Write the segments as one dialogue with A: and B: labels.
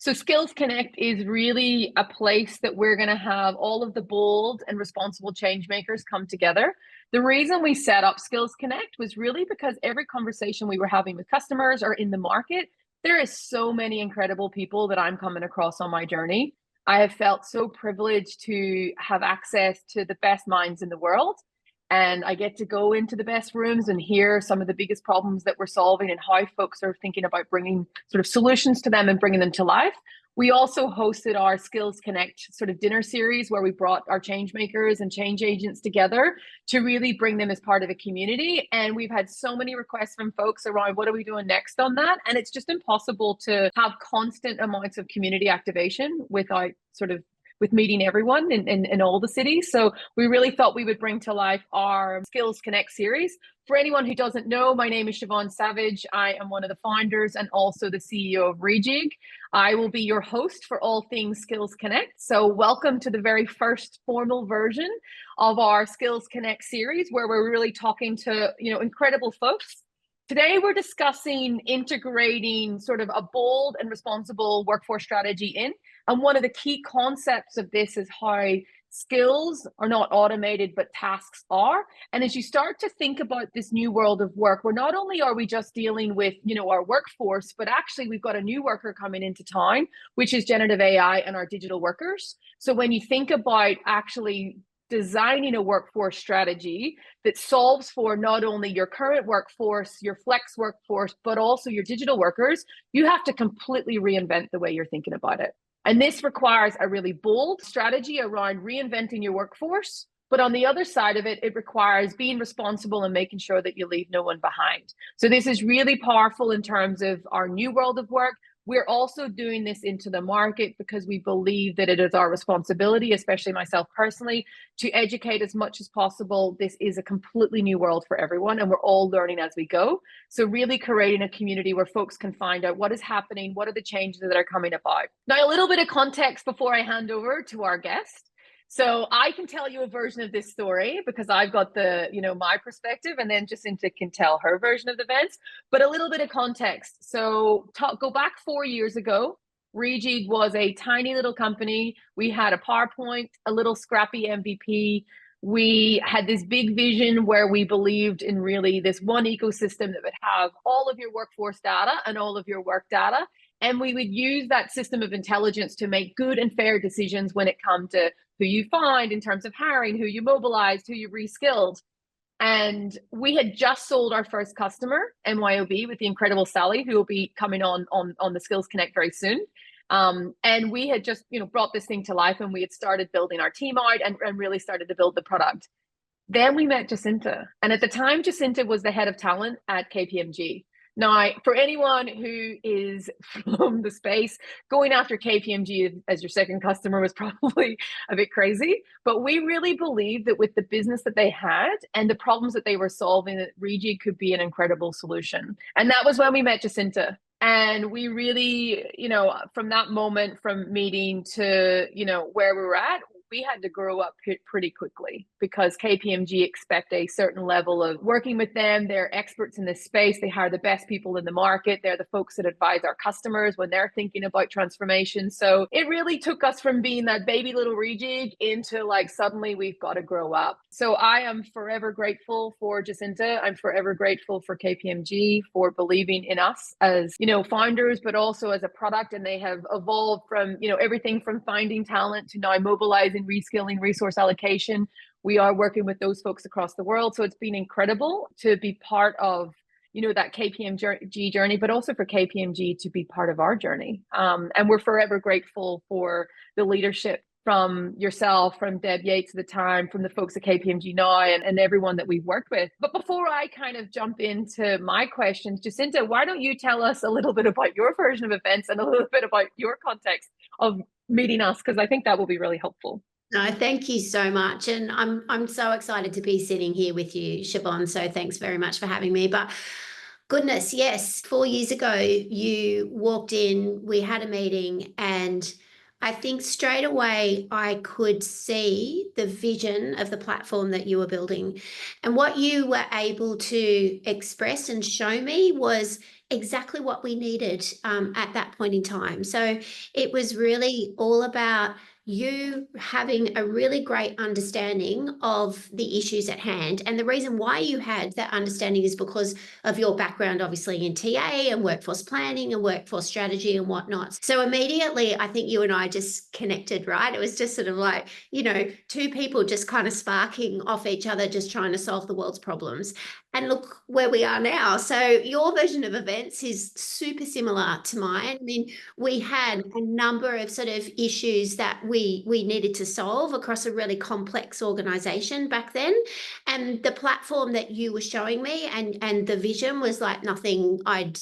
A: So Skills Connect is really a place that we're going to have all of the bold and responsible change makers come together. The reason we set up Skills Connect was really because every conversation we were having with customers or in the market, there is so many incredible people that I'm coming across on my journey. I have felt so privileged to have access to the best minds in the world. And I get to go into the best rooms and hear some of the biggest problems that we're solving and how folks are thinking about bringing sort of solutions to them and bringing them to life. We also hosted our Skills Connect sort of dinner series where we brought our change makers and change agents together to really bring them as part of a community. And we've had so many requests from folks around what are we doing next on that? And it's just impossible to have constant amounts of community activation without sort of with meeting everyone in all the cities. So we really thought we would bring to life our Skills Connect series. For anyone who doesn't know, my name is Siobhan Savage. I am one of the founders and also the CEO of Reejig. I will be your host for all things Skills Connect. So welcome to the very first formal version of our Skills Connect series, where we're really talking to, incredible folks. Today, we're discussing integrating sort of a bold and responsible workforce strategy in. And one of the key concepts of this is how skills are not automated, but tasks are. And as you start to think about this new world of work, where not only are we just dealing with, our workforce, but actually we've got a new worker coming into town, which is generative AI and our digital workers. So when you think about actually designing a workforce strategy that solves for not only your current workforce, your flex workforce, but also your digital workers, you have to completely reinvent the way you're thinking about it. And this requires a really bold strategy around reinventing your workforce. But on the other side of it, it requires being responsible and making sure that you leave no one behind. So this is really powerful in terms of our new world of work. We're also doing this into the market because we believe that it is our responsibility, especially myself personally, to educate as much as possible. This is a completely new world for everyone, and we're all learning as we go. So really creating a community where folks can find out what is happening, what are the changes that are coming about. Now, a little bit of context before I hand over to our guest. So I can tell you a version of this story because I've got the, my perspective, and then Jacinta can tell her version of the events, but a little bit of context. So go back 4 years ago, Reejig was a tiny little company. We had a PowerPoint, a little scrappy MVP. We had this big vision where we believed in really this one ecosystem that would have all of your workforce data and all of your work data. And we would use that system of intelligence to make good and fair decisions when it comes to who you find in terms of hiring, who you mobilized, who you reskilled. And we had just sold our first customer, MYOB, with the incredible Sally, who will be coming on the Skills Connect very soon. And we had just, brought this thing to life, and we had started building our team out and really started to build the product. Then we met Jacinta. And at the time, Jacinta was the head of talent at KPMG. Now, for anyone who is from the space, going after KPMG as your second customer was probably a bit crazy. But we really believed that with the business that they had and the problems that they were solving, that Reejig could be an incredible solution. And that was when we met Jacinta. And we really, from that moment, from meeting to, where we were at, we had to grow up pretty quickly because KPMG expect a certain level of working with them. They're experts in this space. They hire the best people in the market. They're the folks that advise our customers when they're thinking about transformation. So it really took us from being that baby little Reejig into suddenly we've got to grow up. So I am forever grateful for Jacinta. I'm forever grateful for KPMG for believing in us as, founders, but also as a product. And they have evolved from, everything from finding talent to now mobilizing, reskilling, resource allocation. We are working with those folks across the world. So it's been incredible to be part of, that KPMG journey, but also for KPMG to be part of our journey. And we're forever grateful for the leadership from yourself, from Deb Yates at the time, from the folks at KPMG now, and everyone that we've worked with. But before I kind of jump into my questions, Jacinta, why don't you tell us a little bit about your version of events and a little bit about your context of meeting us? Because I think that will be really helpful.
B: No, thank you so much. And I'm so excited to be sitting here with you, Siobhan. So thanks very much for having me. But goodness, yes, 4 years ago, you walked in, we had a meeting, and I think straight away I could see the vision of the platform that you were building. And what you were able to express and show me was exactly what we needed at that point in time. So it was really all about you having a really great understanding of the issues at hand. And the reason why you had that understanding is because of your background, obviously, in TA and workforce planning and workforce strategy and whatnot. So immediately, I think you and I just connected, right? It was just sort of like, you know, two people just kind of sparking off each other, just trying to solve the world's problems. And look where we are now. So your version of events is super similar to mine. I mean, we had a number of sort of issues that we needed to solve across a really complex organization back then. And the platform that you were showing me and the vision was like nothing I'd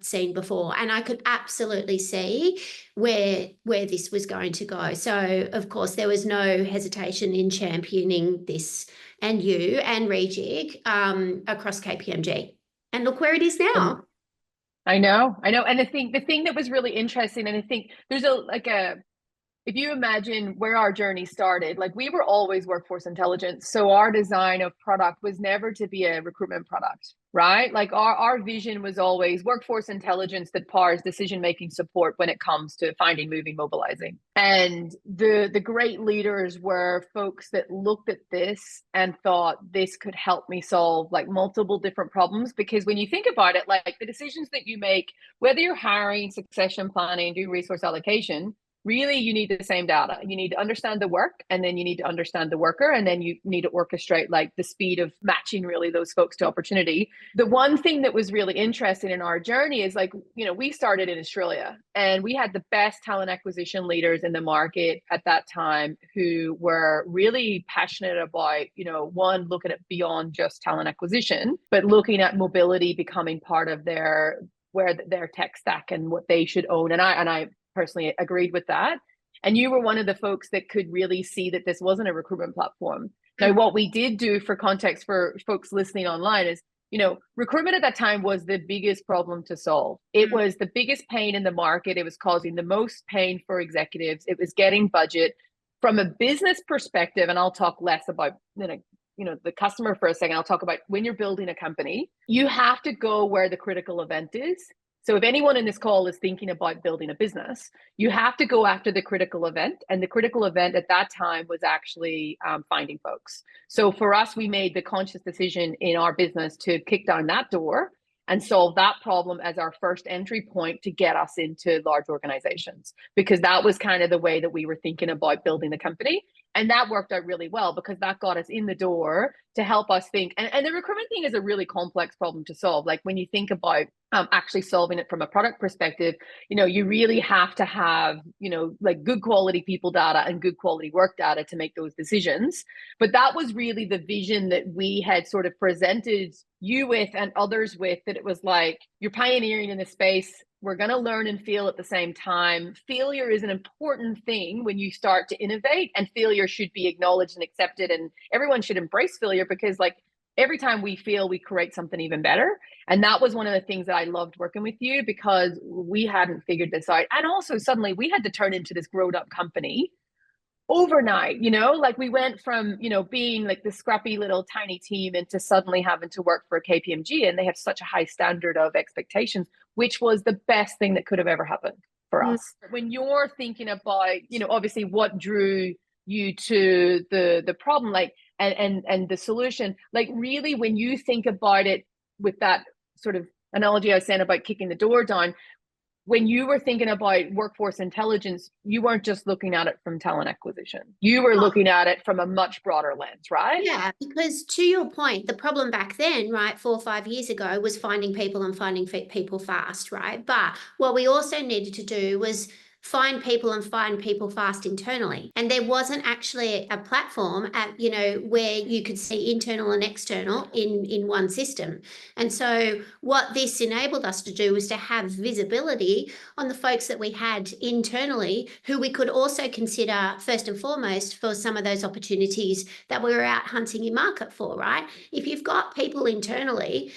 B: seen before. And I could absolutely see where this was going to go. So of course there was no hesitation in championing this and you and Reejig across KPMG. And look where it is now.
A: I know. And the thing that was really interesting, and I think there's if you imagine where our journey started, like we were always workforce intelligence. So our design of product was never to be a recruitment product, right? Like our vision was always workforce intelligence that powers decision-making support when it comes to finding, moving, mobilizing. And the great leaders were folks that looked at this and thought this could help me solve like multiple different problems. Because when you think about it, like the decisions that you make, whether you're hiring, succession planning, doing resource allocation, really you need the same data. You need to understand the work, and then you need to understand the worker, and then you need to orchestrate like the speed of matching really those folks to opportunity. The one thing that was really interesting in our journey is like, you know, we started in Australia and we had the best talent acquisition leaders in the market at that time who were really passionate about, you know, one, looking at beyond just talent acquisition, but looking at mobility becoming part of their tech stack and what they should own. And I personally agreed with that. And you were one of the folks that could really see that this wasn't a recruitment platform. Now, what we did do, for context for folks listening online, is, you know, recruitment at that time was the biggest problem to solve. It was the biggest pain in the market. It was causing the most pain for executives. It was getting budget. From a business perspective, and I'll talk less about, you know, the customer for a second. I'll talk about when you're building a company, you have to go where the critical event is. So if anyone in this call is thinking about building a business, you have to go after the critical event. And the critical event at that time was actually finding folks. So for us, we made the conscious decision in our business to kick down that door and solve that problem as our first entry point to get us into large organizations, because that was kind of the way that we were thinking about building the company. And that worked out really well because that got us in the door to help us think. And the recruitment thing is a really complex problem to solve. Like when you think about actually solving it from a product perspective, you know, you really have to have, you know, like good quality people data and good quality work data to make those decisions. But that was really the vision that we had sort of presented you with and others with, that it was like, you're pioneering in this space. We're going to learn and feel at the same time. Failure is an important thing when you start to innovate, and failure should be acknowledged and accepted. And everyone should embrace failure, because like every time we fail, we create something even better. And that was one of the things that I loved working with you, because we hadn't figured this out. And also suddenly we had to turn into this grown up company overnight, you know, like we went from, you know, being like the scrappy little tiny team into suddenly having to work for KPMG, and they have such a high standard of expectations, which was the best thing that could have ever happened for us. When you're thinking about, you know, obviously what drew you to the problem, like, and the solution, like really when you think about it with that sort of analogy I was saying about kicking the door down, when you were thinking about workforce intelligence, you weren't just looking at it from talent acquisition. You were looking at it from a much broader lens, right?
B: Yeah, because to your point, the problem back then, right, 4 or 5 years ago, was finding people and finding people fast, right? But what we also needed to do was find people and find people fast internally. And there wasn't actually a platform at, you know, where you could see internal and external in one system. And so what this enabled us to do was to have visibility on the folks that we had internally, who we could also consider first and foremost for some of those opportunities that we were out hunting in market for, right? If you've got people internally,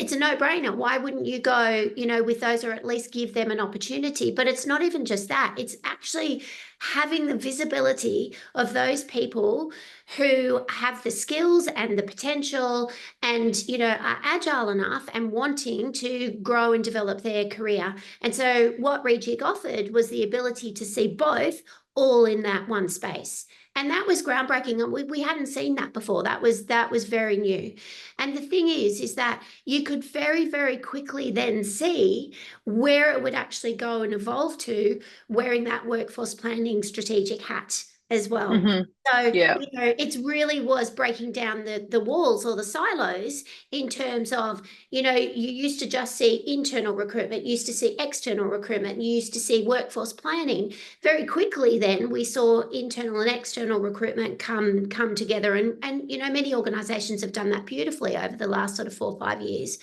B: it's a no-brainer. Why wouldn't you go, with those, or at least give them an opportunity? But it's not even just that. It's actually having the visibility of those people who have the skills and the potential and, are agile enough and wanting to grow and develop their career. And so what Reejig offered was the ability to see both all in that one space. And that was groundbreaking. And we hadn't seen that before. That was very new. And the thing is that you could very, very quickly then see where it would actually go and evolve to wearing that workforce planning strategic hat as well.
A: Mm-hmm.
B: So,
A: Yeah.
B: it really was breaking down the walls or the silos in terms of, you used to just see internal recruitment, you used to see external recruitment, you used to see workforce planning. Very quickly then we saw internal and external recruitment come together. And many organizations have done that beautifully over the last sort of 4 or 5 years.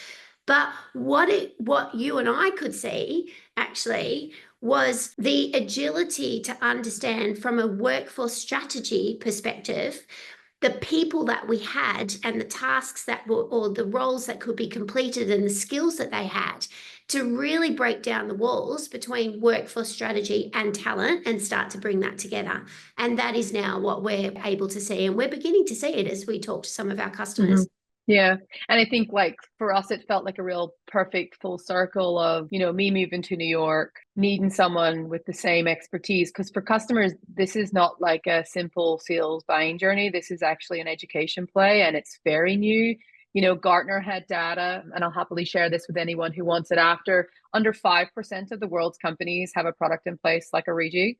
B: But what you and I could see actually was the agility to understand from a workforce strategy perspective the people that we had and the tasks that were, or the roles that could be completed and the skills that they had, to really break down the walls between workforce strategy and talent and start to bring that together. And that is now what we're able to see. And we're beginning to see it as we talk to some of our customers.
A: Mm-hmm. Yeah. And I think like for us, it felt like a real perfect full circle of, me moving to New York, needing someone with the same expertise. Because for customers, this is not like a simple sales buying journey. This is actually an education play, and it's very new. Gartner had data, and I'll happily share this with anyone who wants it after. Under 5% of the world's companies have a product in place like a Reejig.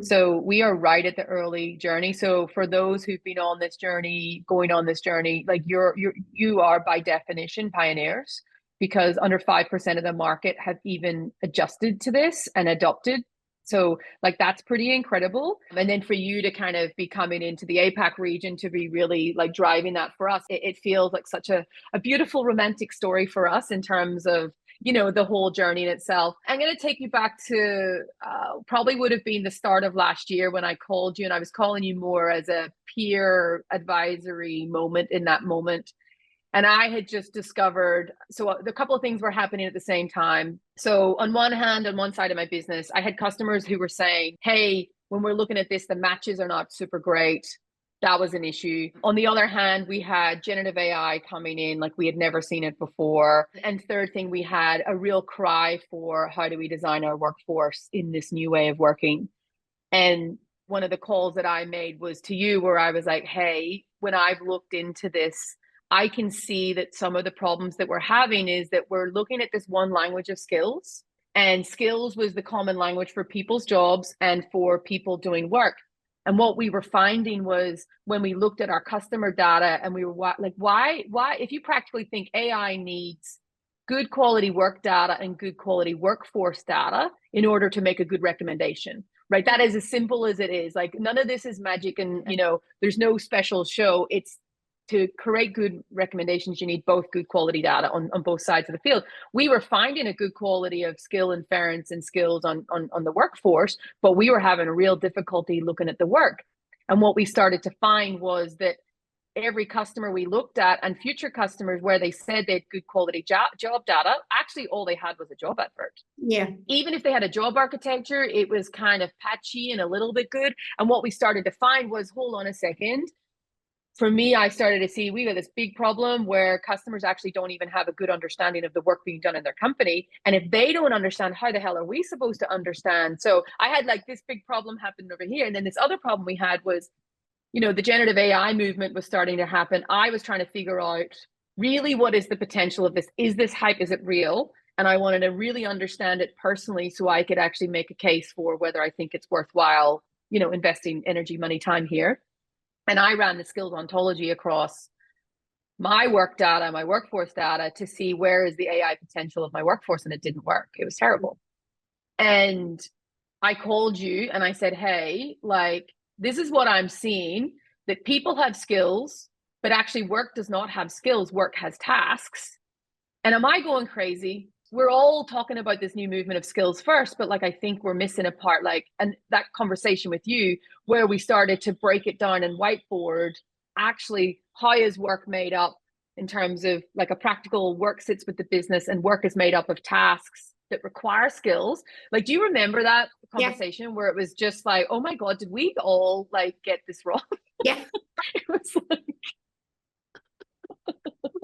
A: So we are right at the early journey. So for those who've been on this journey, going on this journey, like you are by definition pioneers, because under 5% of the market have even adjusted to this and adopted. So like that's pretty incredible. And then for you to kind of be coming into the APAC region to be really like driving that for us, it feels like such a beautiful romantic story for us in terms of the whole journey in itself. I'm going to take you back to probably would have been the start of last year when I called you, and I was calling you more as a peer advisory moment in that moment. And I had just discovered, so a couple of things were happening at the same time. So on one hand, on one side of my business, I had customers who were saying, hey, when we're looking at this, the matches are not super great. That was an issue. On the other hand, we had generative AI coming in like we had never seen it before. And third thing, we had a real cry for how do we design our workforce in this new way of working. And one of the calls that I made was to you, where I was like, hey, when I've looked into this, I can see that some of the problems that we're having is that we're looking at this one language of skills, and skills was the common language for people's jobs and for people doing work. And what we were finding was when we looked at our customer data and we were like, why, if you practically think AI needs good quality work data and good quality workforce data in order to make a good recommendation, right? That is as simple as it is. Like none of this is magic and, there's no special show. It's to create good recommendations, you need both good quality data on both sides of the field. We were finding a good quality of skill inference and skills on the workforce, but we were having a real difficulty looking at the work. And what we started to find was that every customer we looked at and future customers where they said they had good quality job data, actually all they had was a job advert.
B: Yeah.
A: Even if they had a job architecture, it was kind of patchy and a little bit good. And what we started to find was, hold on a second, for me, I started to see we got this big problem where customers actually don't even have a good understanding of the work being done in their company. And if they don't understand, how the hell are we supposed to understand? So I had like this big problem happen over here. And then this other problem we had was, the generative AI movement was starting to happen. I was trying to figure out really what is the potential of this? Is this hype? Is it real? And I wanted to really understand it personally so I could actually make a case for whether I think it's worthwhile, investing energy, money, time here. And I ran the skills ontology across my work data, my workforce data, to see where is the AI potential of my workforce, and it didn't work. It was terrible. And I called you and I said, hey, like, this is what I'm seeing, that people have skills, but actually work does not have skills. Work has tasks. And am I going crazy? We're all talking about this new movement of skills first, but like I think we're missing a part, like, and that conversation with you where we started to break it down and whiteboard actually how is work made up in terms of like a practical work sits with the business and work is made up of tasks that require skills. Like, do you remember that conversation where it was just like, oh my God, did we all like get this wrong?
B: Yeah.
A: It was like,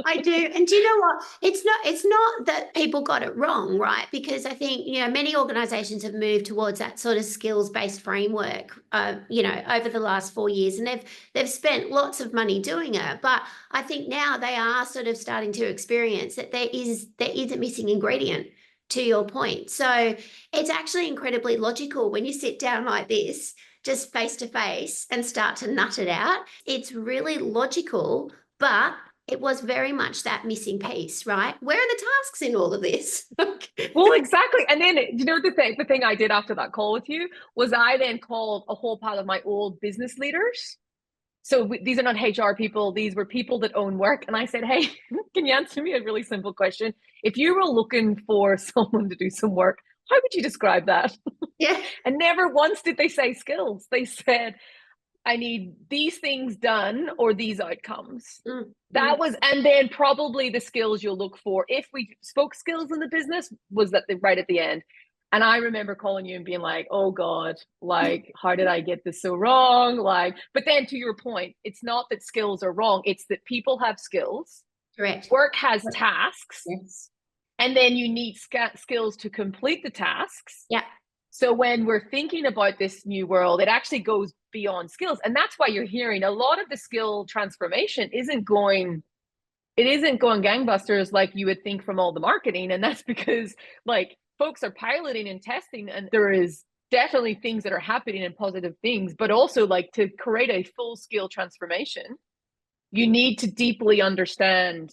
B: I do. And do you know what? It's not that people got it wrong, right? Because I think, many organizations have moved towards that sort of skills-based framework, over the last 4 years, and they've spent lots of money doing it. But I think now they are sort of starting to experience that there is a missing ingredient, to your point. So it's actually incredibly logical when you sit down like this, just face to face, and start to nut it out. It's really logical, but it was very much that missing piece, right? Where are the tasks in all of this?
A: well, exactly. And then, the thing I did after that call with you was I then called a whole pile of my old business leaders. So these are not HR people. These were people that own work. And I said, hey, can you answer me a really simple question? If you were looking for someone to do some work, how would you describe that?
B: Yeah.
A: And never once did they say skills. They said, I need these things done or these outcomes. That was, and then probably the skills you'll look for if we spoke skills in the business was that right at the end. And I remember calling you and being like, oh God, like, how did I get this so wrong? Like, but then to your point, it's not that skills are wrong. It's that people have skills.
B: Correct.
A: Work has tasks.
B: Yes.
A: And then you need skills to complete the tasks.
B: Yeah.
A: So when we're thinking about this new world, it actually goes beyond skills. And that's why you're hearing a lot of the skill transformation isn't going gangbusters like you would think from all the marketing. And that's because like folks are piloting and testing, and there is definitely things that are happening and positive things, but also like to create a full skill transformation, you need to deeply understand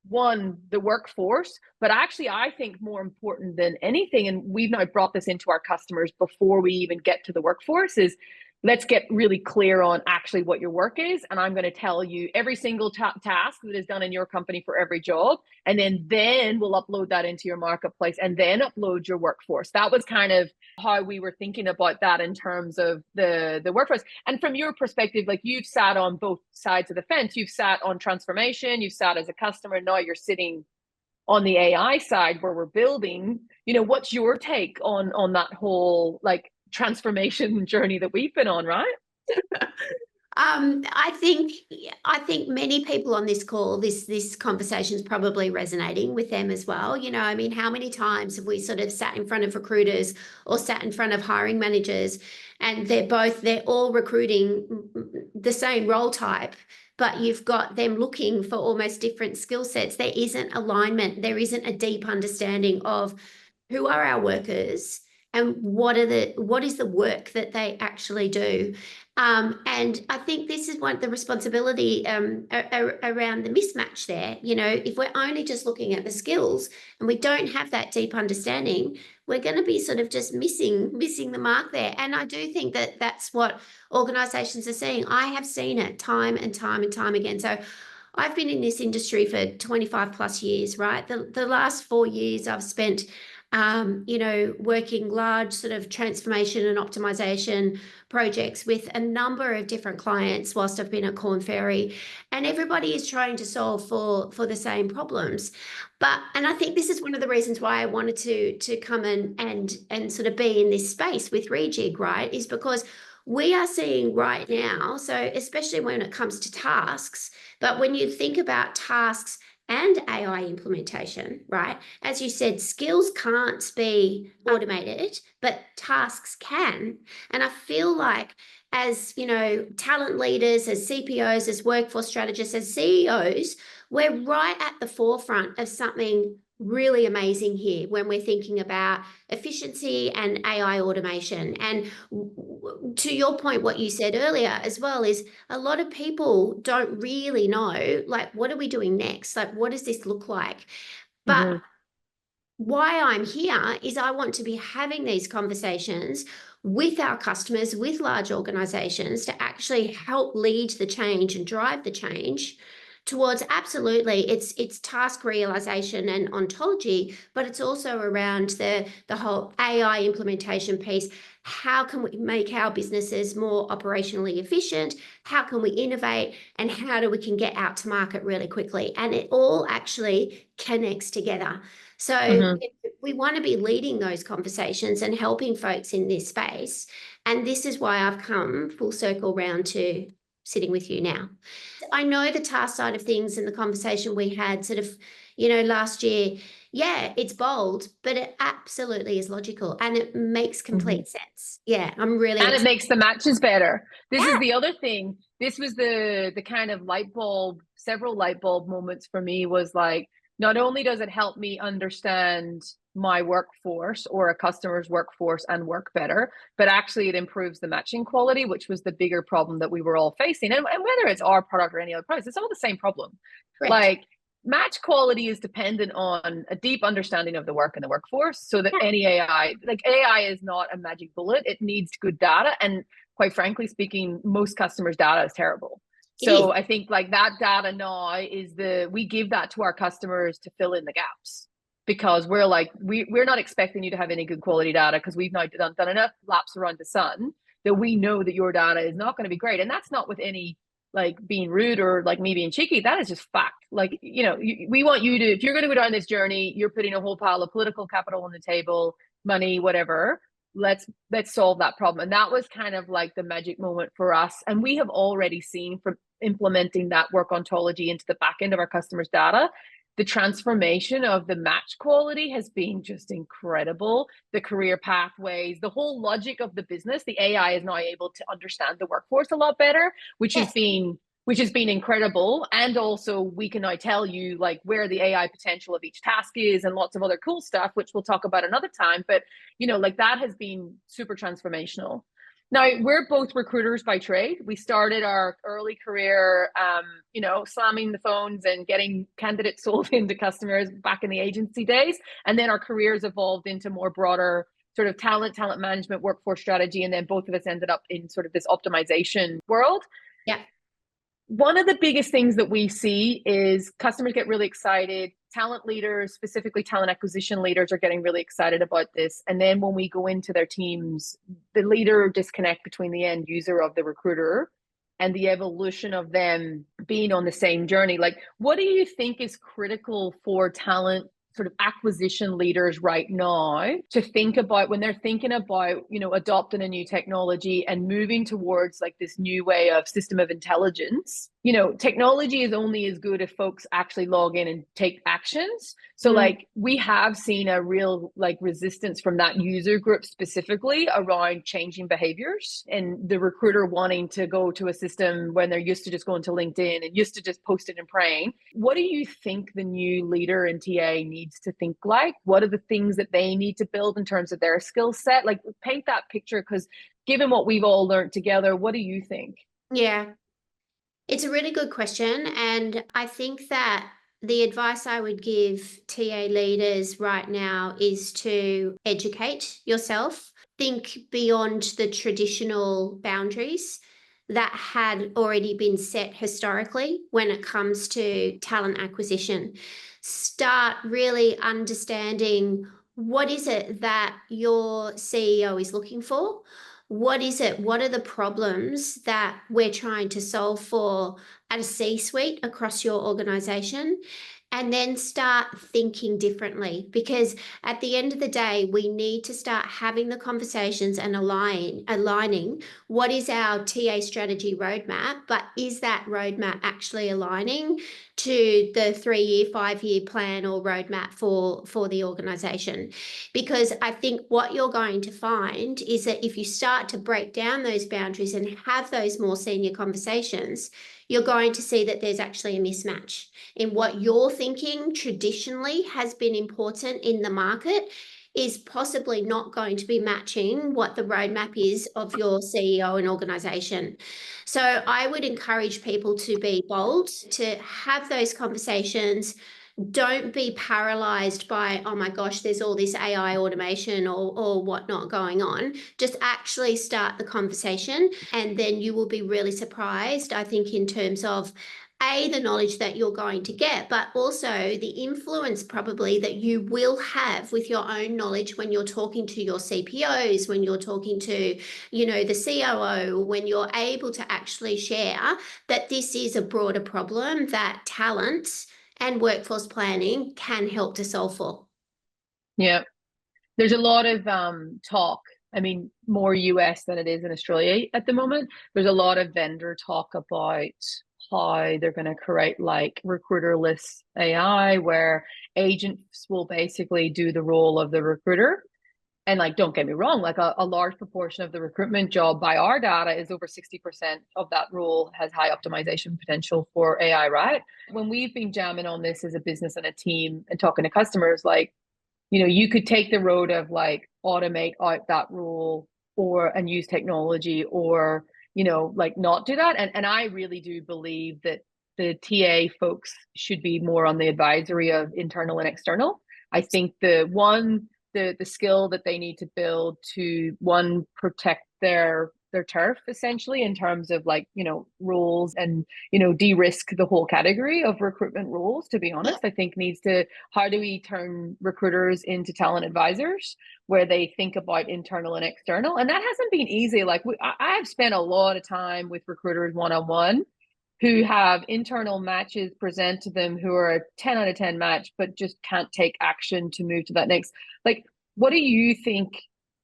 A: one, the workforce, but actually I think more important than anything, and we've now brought this into our customers before we even get to the workforce, is let's get really clear on actually what your work is. And I'm going to tell you every single task that is done in your company for every job. And then we'll upload that into your marketplace and then upload your workforce. That was kind of how we were thinking about that in terms of the workforce. And from your perspective, like you've sat on both sides of the fence. You've sat on transformation, you've sat as a customer, now you're sitting on the AI side where we're building. What's your take on that whole like transformation journey that we've been on, right?
B: I think many people on this call, this conversation is probably resonating with them as well. I mean, how many times have we sort of sat in front of recruiters or sat in front of hiring managers, and they're all recruiting the same role type, but you've got them looking for almost different skill sets. There isn't alignment. There isn't a deep understanding of who are our workers and what is the work that they actually do. And I think this is the responsibility around the mismatch there. If we're only just looking at the skills and we don't have that deep understanding, we're going to be sort of just missing the mark there. And I do think that that's what organizations are seeing. I have seen it time and time and time again. So I've been in this industry for 25 plus years, right? The last 4 years I've spent working large sort of transformation and optimization projects with a number of different clients whilst I've been at Korn Ferry, and everybody is trying to solve for the same problems. And I think this is one of the reasons why I wanted to come and sort of be in this space with Reejig, right? Is because we are seeing right now, so especially when it comes to tasks, but when you think about tasks and AI implementation, right? As you said, skills can't be automated, but tasks can. And I feel like as, talent leaders, as CPOs, as workforce strategists, as CEOs, we're right at the forefront of something really amazing here when we're thinking about efficiency and AI automation. And to your point, what you said earlier as well is a lot of people don't really know, like, what are we doing next? Like, what does this look like? But why I'm here is I want to be having these conversations with our customers, with large organizations, to actually help lead the change and drive the change Towards absolutely, it's task realization and ontology, but it's also around the whole AI implementation piece. How can we make our businesses more operationally efficient? How can we innovate? And how do we can get out to market really quickly? And it all actually connects together. So we want to be leading those conversations and helping folks in this space. And this is why I've come full circle round to sitting with you now. I know the task side of things and the conversation we had sort of, last year, yeah, it's bold, but it absolutely is logical and it makes complete sense. Yeah, I'm really
A: And it makes the matches better. This is
B: Yeah.
A: the other thing. This was the kind of several light bulb moments for me was like, not only does it help me understand my workforce or a customer's workforce and work better, but actually it improves the matching quality, which was the bigger problem that we were all facing. And whether it's our product or any other product, it's all the same problem.
B: Correct.
A: Like, match quality is dependent on a deep understanding of the work and the workforce, so that any AI is not a magic bullet. It needs good data. And quite frankly speaking, most customers' data is terrible. So I think like that data now we give that to our customers to fill in the gaps, because we're like, we're not expecting you to have any good quality data, because we've now done enough laps around the sun that we know that your data is not going to be great. And that's not with any like being rude or like me being cheeky. That is just fact. Like, we want you to, if you're going to go down this journey, you're putting a whole pile of political capital on the table, money, whatever. Let's solve that problem. And that was kind of like the magic moment for us. And we have already seen from implementing that work ontology into the back end of our customers' data, the transformation of the match quality has been just incredible. The career pathways, the whole logic of the business, the AI is now able to understand the workforce a lot better, which has been incredible. And also we can now tell you like where the AI potential of each task is and lots of other cool stuff, which we'll talk about another time. But, like that has been super transformational. Now, we're both recruiters by trade. We started our early career, slamming the phones and getting candidates sold into customers back in the agency days. And then our careers evolved into more broader sort of talent management, workforce strategy. And then both of us ended up in sort of this optimization world.
B: Yeah.
A: One of the biggest things that we see is customers get really excited. Talent leaders, specifically talent acquisition leaders, are getting really excited about this. And then when we go into their teams, the leader disconnect between the end user of the recruiter and the evolution of them being on the same journey. Like, what do you think is critical for talent sort of acquisition leaders right now to think about when they're thinking about, adopting a new technology and moving towards like this new way of system of intelligence? Technology is only as good if folks actually log in and take actions. So like we have seen a real like resistance from that user group specifically around changing behaviors, and the recruiter wanting to go to a system when they're used to just going to LinkedIn and used to just posting and praying. What do you think the new leader in TA needs to think like? What are the things that they need to build in terms of their skill set? Like, paint that picture, because given what we've all learned together, what do you think?
B: Yeah. It's a really good question. And I think that the advice I would give TA leaders right now is to educate yourself, think beyond the traditional boundaries that had already been set historically when it comes to talent acquisition. Start really understanding what is it that your CEO is looking for. What is it? What are the problems that we're trying to solve for at a C-suite across your organization? And then start thinking differently, because at the end of the day, we need to start having the conversations and aligning what is our TA strategy roadmap, but is that roadmap actually aligning to the 3-year, 5-year plan or roadmap for the organization? Because I think what you're going to find is that if you start to break down those boundaries and have those more senior conversations, you're going to see that there's actually a mismatch in what you're thinking traditionally has been important in the market is possibly not going to be matching what the roadmap is of your CEO and organization. So I would encourage people to be bold, to have those conversations. Don't be paralyzed by, oh my gosh, there's all this AI automation or whatnot going on. Just actually start the conversation, and then you will be really surprised, I think, in terms of the knowledge that you're going to get, but also the influence probably that you will have with your own knowledge when you're talking to your CPOs, when you're talking to, the COO, when you're able to actually share that this is a broader problem that talent and workforce planning can help to solve for.
A: Yeah. There's a lot of talk, I mean, more US than it is in Australia at the moment. There's a lot of vendor talk about how they're going to create like recruiterless AI, where agents will basically do the role of the recruiter. And like, don't get me wrong, like a large proportion of the recruitment job by our data is over 60% of that role has high optimization potential for AI, right? When we've been jamming on this as a business and a team and talking to customers, like, you could take the road of like automate out that role and use technology, or, like not do that. And I really do believe that the TA folks should be more on the advisory of internal and external. I think the skill that they need to build to, one, protect their turf essentially in terms of like, rules, and, de-risk the whole category of recruitment rules, to be honest, I think needs to, how do we turn recruiters into talent advisors where they think about internal and external? And that hasn't been easy. Like I have spent a lot of time with recruiters one-on-one who have internal matches present to them who are a 10 out of 10 match, but just can't take action to move to that next. Like, what do you think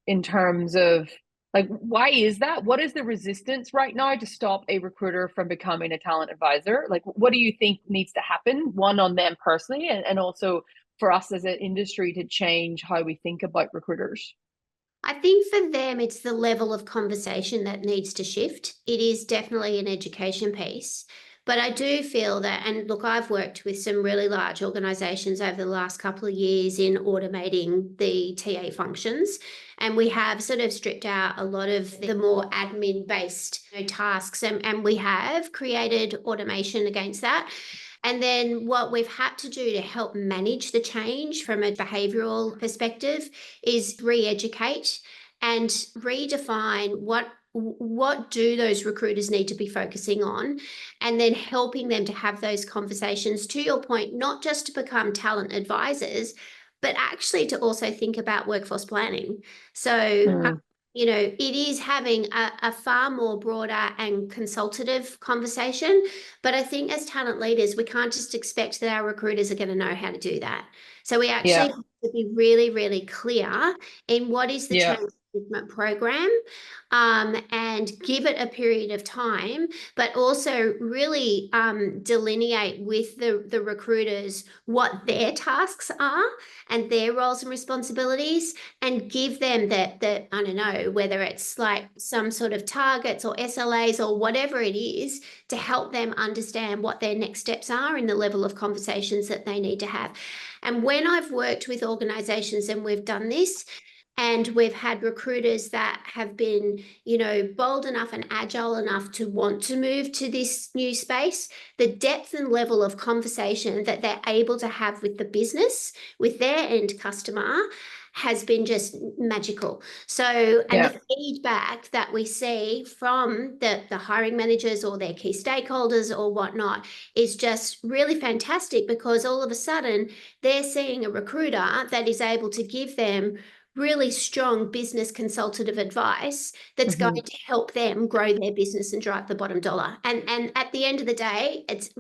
A: in terms of, like, why is that? What is the resistance right now to stop a recruiter from becoming a talent advisor? Like, what do you think needs to happen? One, on them personally, and also for us as an industry to change how we think about recruiters?
B: I think for them, it's the level of conversation that needs to shift. It is definitely an education piece. But I do feel that, and look, I've worked with some really large organisations over the last couple of years in automating the TA functions. And we have sort of stripped out a lot of the more admin-based tasks, and we have created automation against that. And then what we've had to do to help manage the change from a behavioural perspective is re-educate and redefine what do those recruiters need to be focusing on, and then helping them to have those conversations, to your point, not just to become talent advisors, but actually to also think about workforce planning. So it is having a far more broader and consultative conversation. But I think as talent leaders, we can't just expect that our recruiters are going to know how to do that. So we actually have to be really, really clear in what is the change management program, and give it a period of time, but also really delineate with the recruiters what their tasks are and their roles and responsibilities, and give them that, I don't know, whether it's like some sort of targets or SLAs or whatever it is, to help them understand what their next steps are in the level of conversations that they need to have. And when I've worked with organizations and we've done this, and we've had recruiters that have been, bold enough and agile enough to want to move to this new space, the depth and level of conversation that they're able to have with the business, with their end customer, has been just magical. So, and the feedback that we see from the hiring managers or their key stakeholders or whatnot is just really fantastic, because all of a sudden they're seeing a recruiter that is able to give them really strong business consultative advice that's going to help them grow their business and drive the bottom dollar. And at the end of the day, it's,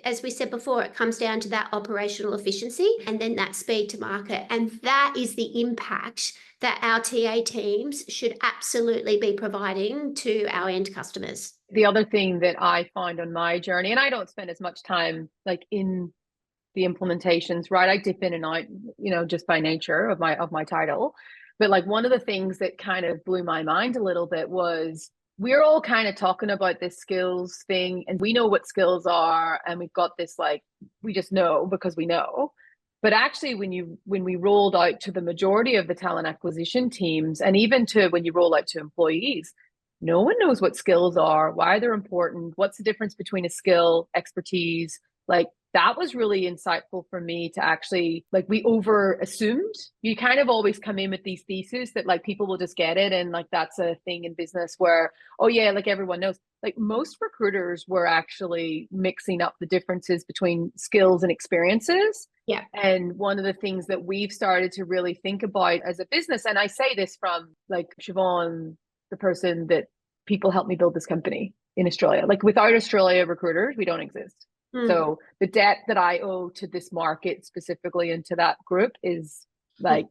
B: as we said before, it comes down to that operational efficiency and then that speed to market. And that is the impact that our TA teams should absolutely be providing to our end customers.
A: The other thing that I find on my journey, and I don't spend as much time like in the implementations, right? I dip in and out, just by nature of my title. But like one of the things that kind of blew my mind a little bit was, we're all kind of talking about this skills thing, and we know what skills are, and we've got this, like, we just know because we know. But actually, when we rolled out to the majority of the talent acquisition teams, and even to when you roll out to employees, no one knows what skills are, why they're important, what's the difference between a skill, expertise, like that was really insightful for me to actually, like, we over assumed. You kind of always come in with these theses that like people will just get it, and like that's a thing in business where, oh yeah, like everyone knows. Like most recruiters were actually mixing up the differences between skills and experiences.
B: Yeah.
A: And one of the things that we've started to really think about as a business, and I say this from like Siobhan, the person that people helped me build this company in Australia. Like without Australia recruiters, we don't exist. So the debt that I owe to this market specifically and to that group is like,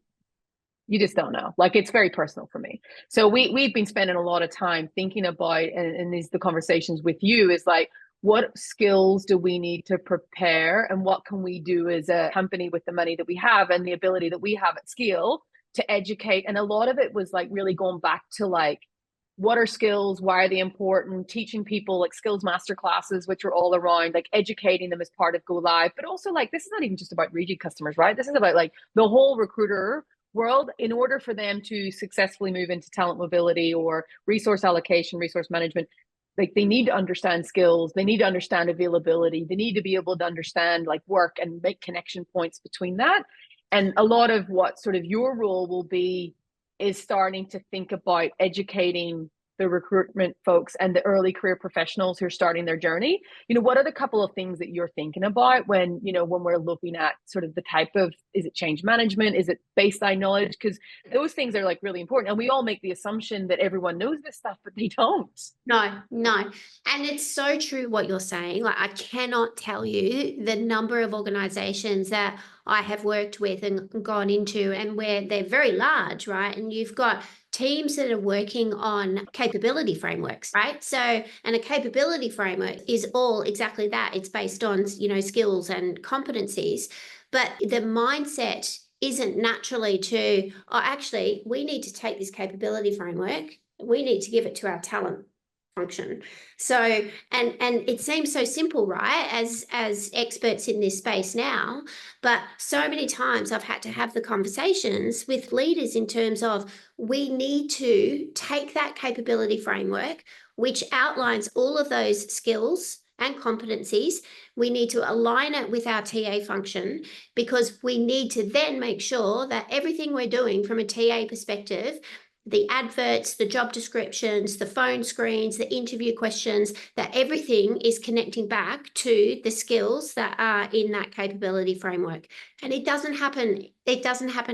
A: you just don't know. Like it's very personal for me. So we've been spending a lot of time thinking about, and these the conversations with you is like, what skills do we need to prepare, and what can we do as a company with the money that we have and the ability that we have at scale to educate? And a lot of it was like really going back to like, what are skills, why are they important, teaching people like skills master classes, which are all around like educating them as part of go live. But also like, this is not even just about Reejig customers, right? This is about like the whole recruiter world. In order for them to successfully move into talent mobility or resource allocation, resource management, like they need to understand skills, they need to understand availability, they need to be able to understand like work and make connection points between that. And a lot of what sort of your role will be is starting to think about educating the recruitment folks and the early career professionals who are starting their journey. What are the couple of things that you're thinking about when we're looking at sort of the type of, is it change management, is it baseline knowledge? Because those things are like really important, and we all make the assumption that everyone knows this stuff, but they don't.
B: No. And it's so true what you're saying. Like, I cannot tell you the number of organizations that I have worked with and gone into, and where they're very large, right? And you've got teams that are working on capability frameworks, right? So, and a capability framework is all exactly that. It's based on, skills and competencies, but the mindset isn't naturally to, oh, actually, we need to take this capability framework, we need to give it to our talent function. So, and it seems so simple, right, as experts in this space now, but so many times I've had to have the conversations with leaders in terms of, we need to take that capability framework, which outlines all of those skills and competencies. We need to align it with our TA function, because we need to then make sure that everything we're doing from a TA perspective, the adverts, the job descriptions, the phone screens, the interview questions, that everything is connecting back to the skills that are in that capability framework. And it doesn't happen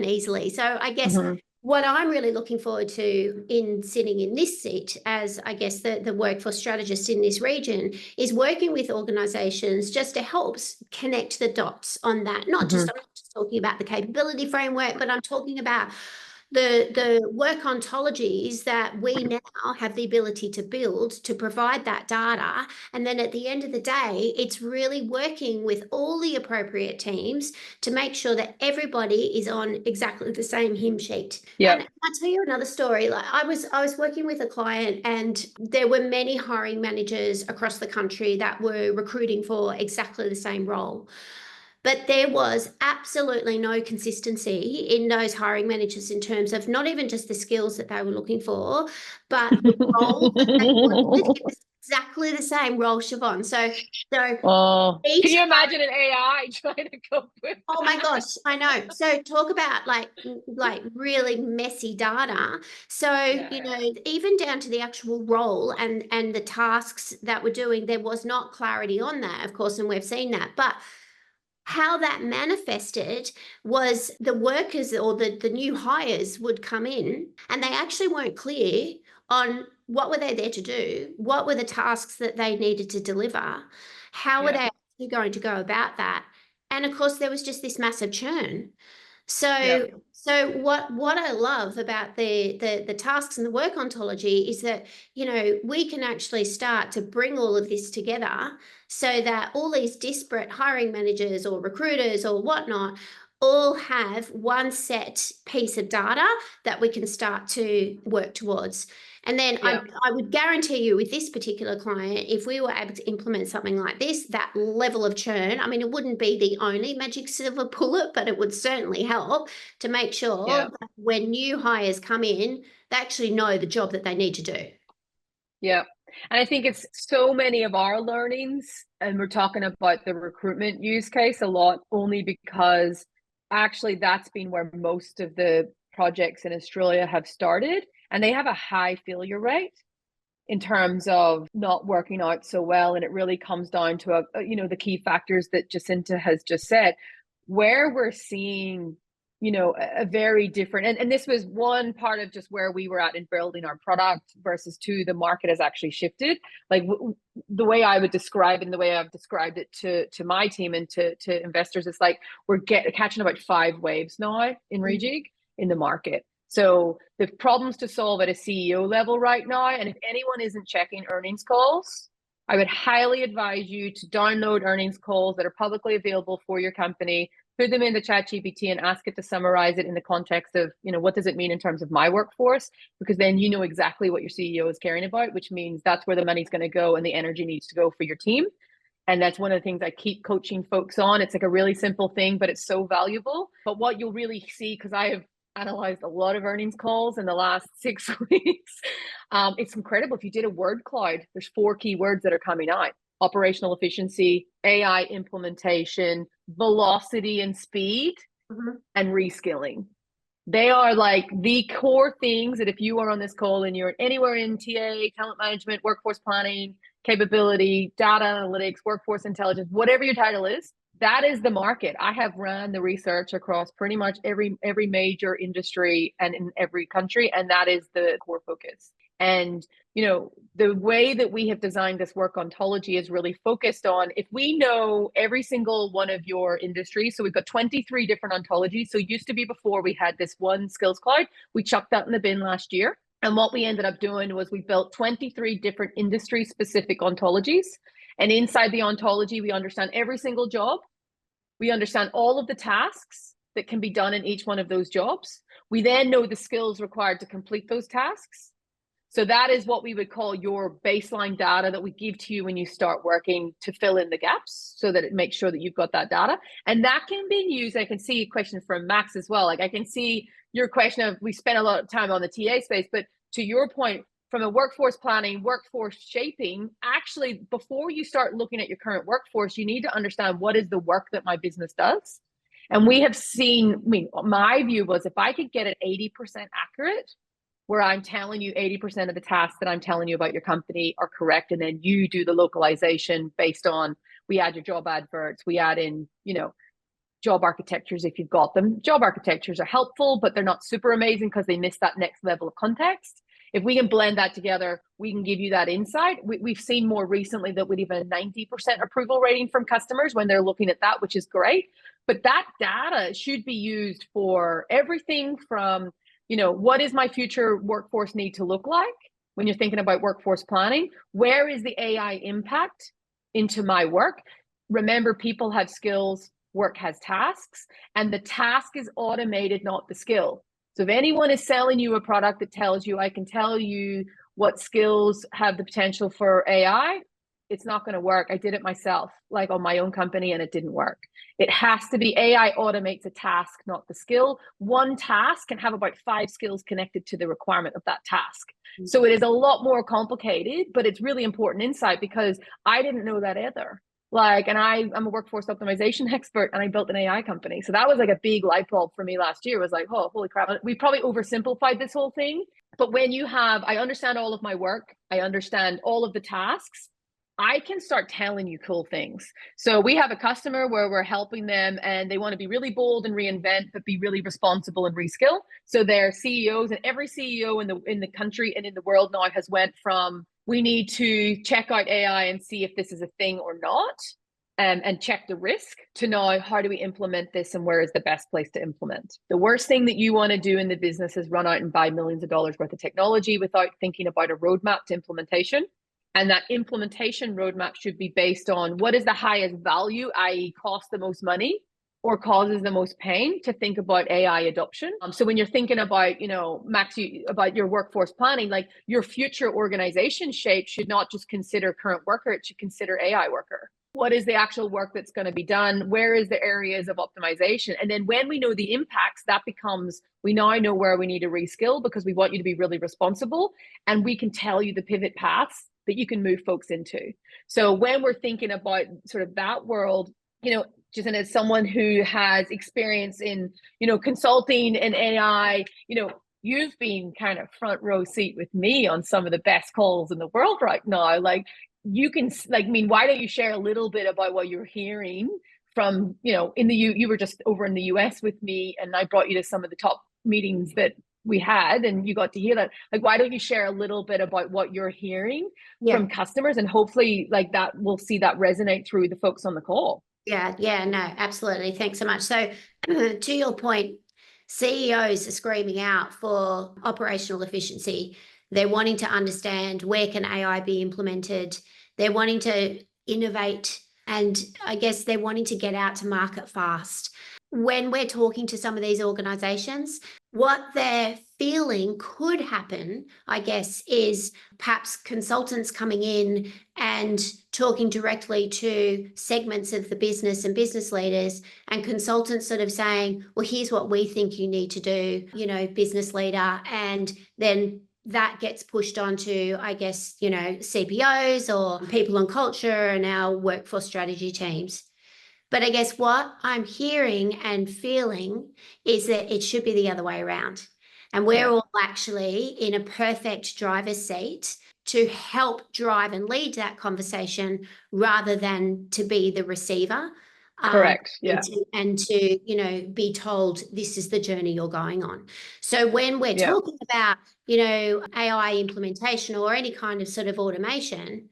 B: easily. So I guess what I'm really looking forward to in sitting in this seat as, I guess, the workforce strategist in this region, is working with organizations just to help connect the dots on that. I'm not just talking about the capability framework, but I'm talking about the work ontologies that we now have the ability to build to provide that data. And then at the end of the day, it's really working with all the appropriate teams to make sure that everybody is on exactly the same hymn sheet.
A: Yeah.
B: And I'll tell you another story. Like, I was working with a client, and there were many hiring managers across the country that were recruiting for exactly the same role. But there was absolutely no consistency in those hiring managers in terms of not even just the skills that they were looking for, but the role that they wanted. It was exactly the same role, Siobhan. So
A: can you imagine an AI trying to cope with
B: Oh my gosh, I know. So talk about like really messy data. So, even down to the actual role and the tasks that we're doing, there was not clarity on that, of course, and we've seen that. But how that manifested was the workers or the new hires would come in, and they actually weren't clear on what were they there to do, what were the tasks that they needed to deliver, how were they actually going to go about that. And of course, there was just this massive churn. So what I love about the tasks and the work ontology is that, we can actually start to bring all of this together, so that all these disparate hiring managers or recruiters or whatnot all have one set piece of data that we can start to work towards. And then I would guarantee you, with this particular client, if we were able to implement something like this, that level of churn, I mean, it wouldn't be the only magic silver bullet, but it would certainly help to make sure that when new hires come in, they actually know the job that they need to do.
A: Yeah. And I think it's so many of our learnings, and we're talking about the recruitment use case a lot, only because actually that's been where most of the projects in Australia have started, and they have a high failure rate in terms of not working out so well. And it really comes down to the key factors that Jacinta has just said, where we're seeing a very different, and this was one part of just where we were at in building our product versus two, the market has actually shifted. Like the way I would describe it and the way I've described it to my team and to investors, it's like we're catching about 5 waves now in Reejig in the market. So the problems to solve at a CEO level right now, and if anyone isn't checking earnings calls, I would highly advise you to download earnings calls that are publicly available for your company, put them in the ChatGPT and ask it to summarize it in the context of, what does it mean in terms of my workforce? Because then you know exactly what your CEO is caring about, which means that's where the money's going to go and the energy needs to go for your team. And that's one of the things I keep coaching folks on. It's like a really simple thing, but it's so valuable. But what you'll really see, because I have analyzed a lot of earnings calls in the last 6 weeks, it's incredible. If you did a word cloud, there's 4 keywords that are coming out: operational efficiency, AI implementation, velocity and speed, and reskilling. They are like the core things that if you are on this call and you're anywhere in TA, talent management, workforce planning, capability, data analytics, workforce intelligence, whatever your title is, that is the market. I have run the research across pretty much every major industry and in every country, and that is the core focus. And the way that we have designed this work ontology is really focused on, if we know every single one of your industries, so we've got 23 different ontologies. So it used to be, before we had this one skills cloud, we chucked that in the bin last year. And what we ended up doing was we built 23 different industry specific ontologies. And inside the ontology, we understand every single job. We understand all of the tasks that can be done in each one of those jobs. We then know the skills required to complete those tasks. So that is what we would call your baseline data that we give to you when you start working, to fill in the gaps so that it makes sure that you've got that data. And that can be used. I can see a question from Max as well. Like, I can see your question of, we spent a lot of time on the TA space, but to your point, from a workforce planning, workforce shaping, actually, before you start looking at your current workforce, you need to understand, what is the work that my business does? And we have seen, my view was, if I could get it 80% accurate, where I'm telling you 80% of the tasks that I'm telling you about your company are correct, and then you do the localization based on, we add your job adverts, we add in, job architectures if you've got them. Job architectures are helpful, but they're not super amazing because they miss that next level of context. If we can blend that together, we can give you that insight. We've seen more recently that we'd even a 90% approval rating from customers when they're looking at that, which is great. But that data should be used for everything from, what is my future workforce need to look like when you're thinking about workforce planning? Where is the AI impact into my work? Remember, people have skills, work has tasks, and the task is automated, not the skill. So if anyone is selling you a product that tells you, I can tell you what skills have the potential for AI, it's not going to work. I did it myself, like on my own company, and it didn't work. It has to be AI automates a task, not the skill. One task can have about 5 skills connected to the requirement of that task. So it is a lot more complicated, but it's really important insight, because I didn't know that either. And I'm a workforce optimization expert, and I built an AI company. So that was like a big light bulb for me last year. It was like, oh, holy crap. We probably oversimplified this whole thing. But when I understand all of my work, I understand all of the tasks, I can start telling you cool things. So we have a customer where we're helping them, and they want to be really bold and reinvent, but be really responsible and reskill. So their CEOs, and every CEO in the country and in the world now has went from, we need to check out AI and see if this is a thing or not, and check the risk, to now, how do we implement this and where is the best place to implement? The worst thing that you want to do in the business is run out and buy millions of dollars worth of technology without thinking about a roadmap to implementation. And that implementation roadmap should be based on, what is the highest value, i.e. costs the most money or causes the most pain, to think about AI adoption. So when you're thinking about, Max, about your workforce planning, like your future organization shape should not just consider current worker, it should consider AI worker. What is the actual work that's going to be done? Where is the areas of optimization? And then when we know the impacts, that becomes, we now know where we need to reskill, because we want you to be really responsible, and we can tell you the pivot paths that you can move folks into. So when we're thinking about sort of that world, Jacinta, as someone who has experience in, consulting and AI, you've been kind of front row seat with me on some of the best calls in the world right now. Like, you can, why don't you share a little bit about what you're hearing from, you were just over in the US with me, and I brought you to some of the top meetings that we had, and you got to hear that. Like, why don't you share a little bit about what you're hearing from customers, and hopefully that we'll see that resonate through the folks on the call.
B: Yeah, no, absolutely. Thanks so much. So to your point, CEOs are screaming out for operational efficiency. They're wanting to understand, where can AI be implemented? They're wanting to innovate, and I guess they're wanting to get out to market fast. When we're talking to some of these organizations, what they're feeling could happen, I guess, is perhaps consultants coming in and talking directly to segments of the business and business leaders, and consultants sort of saying, well, here's what we think you need to do, business leader. And then that gets pushed onto, I guess, CPOs or people and culture and our workforce strategy teams. But I guess what I'm hearing and feeling is that it should be the other way around. And we're all actually in a perfect driver's seat to help drive and lead that conversation, rather than to be the receiver.
A: Correct.
B: And to be told, this is the journey you're going on. So when we're talking about, AI implementation or any kind of sort of automation,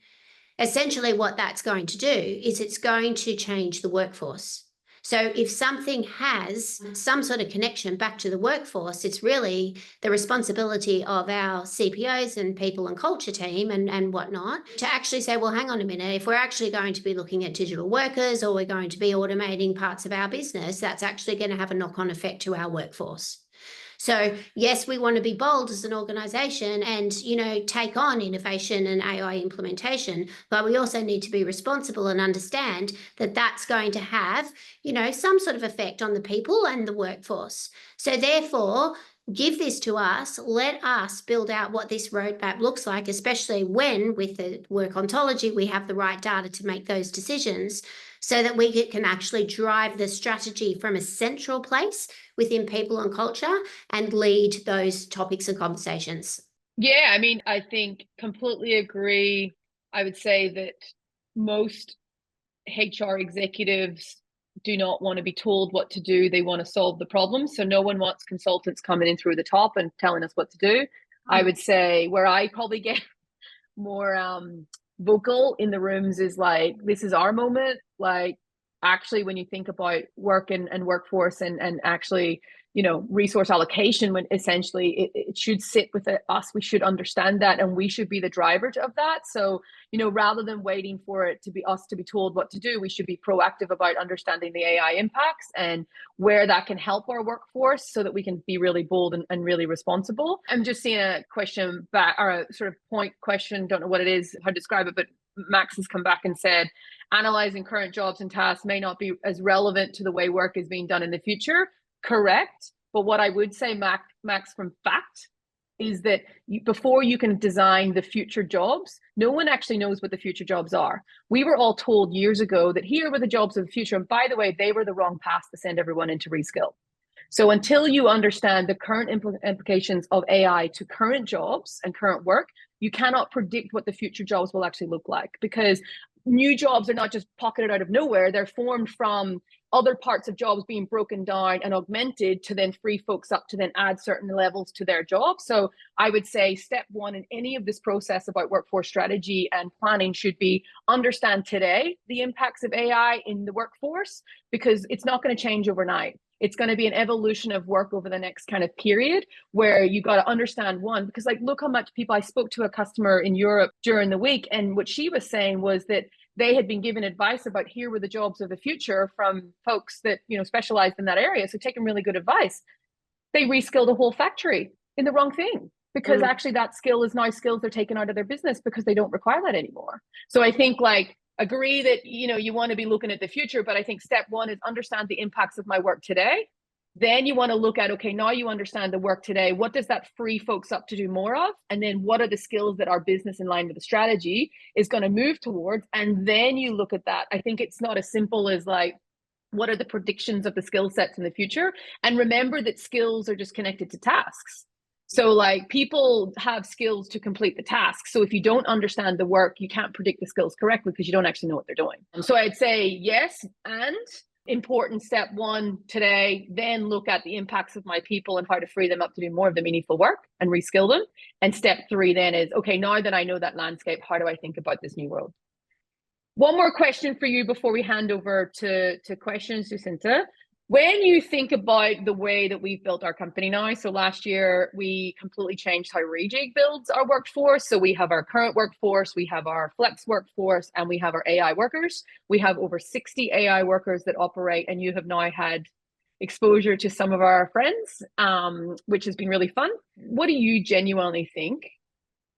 B: essentially what that's going to do is it's going to change the workforce. So if something has some sort of connection back to the workforce, it's really the responsibility of our CPOs and people and culture team and whatnot to actually say, well, hang on a minute, if we're actually going to be looking at digital workers, or we're going to be automating parts of our business, that's actually going to have a knock-on effect to our workforce. So yes, we want to be bold as an organization and, take on innovation and AI implementation, but we also need to be responsible and understand that that's going to have, some sort of effect on the people and the workforce. So therefore, give this to us, let us build out what this roadmap looks like, especially when with the work ontology, we have the right data to make those decisions, so that we can actually drive the strategy from a central place within people and culture and lead those topics and conversations.
A: Yeah, I think completely agree. I would say that most HR executives do not want to be told what to do. They want to solve the problem. So no one wants consultants coming in through the top and telling us what to do. I would say where I probably get more vocal in the rooms is like, this is our moment. Like, actually, when you think about work and workforce and actually, resource allocation, when essentially it should sit with us, we should understand that, and we should be the driver of that. So, rather than waiting for it to be us to be told what to do, we should be proactive about understanding the AI impacts and where that can help our workforce, so that we can be really bold and really responsible. I'm just seeing a question back, or a sort of point question, don't know what it is, how to describe it, but Max has come back and said, analyzing current jobs and tasks may not be as relevant to the way work is being done in the future. Correct. But what I would say, Max, from fact, is that before you can design the future jobs, no one actually knows what the future jobs are. We were all told years ago that here were the jobs of the future. And by the way, they were the wrong path to send everyone into reskill. So until you understand the current implications of AI to current jobs and current work, you cannot predict what the future jobs will actually look like, because new jobs are not just pocketed out of nowhere. They're formed from other parts of jobs being broken down and augmented to then free folks up to then add certain levels to their job. So I would say step one in any of this process about workforce strategy and planning should be understand today the impacts of AI in the workforce, because it's not going to change overnight. It's going to be an evolution of work over the next kind of period, where you got to understand one, because look how much people, I spoke to a customer in Europe during the week, and what she was saying was that they had been given advice about here were the jobs of the future from folks that, specialized in that area. So taking really good advice. They reskilled a whole factory in the wrong thing, because actually that skill is now skills they're taking out of their business because they don't require that anymore. So I think agree that, you want to be looking at the future, but I think step one is understand the impacts of my work today Then you want to look at, okay, now you understand the work today. What does that free folks up to do more of? And then what are the skills that our business in line with the strategy is going to move towards? And then you look at that. I think it's not as simple as like, what are the predictions of the skill sets in the future? And remember that skills are just connected to tasks. So like people have skills to complete the task. So if you don't understand the work, you can't predict the skills correctly because you don't actually know what they're doing. So I'd say yes, and important step one today, then look at the impacts of my people and how to free them up to do more of the meaningful work and reskill them. And step three then is, okay, now that I know that landscape, how do I think about this new world? One more question for you before we hand over to questions, Jacinta. When you think about the way that we've built our company now, so last year we completely changed how Reejig builds our workforce. So we have our current workforce, we have our flex workforce, and we have our AI workers. We have over 60 AI workers that operate, and you have now had exposure to some of our friends, which has been really fun. What do you genuinely think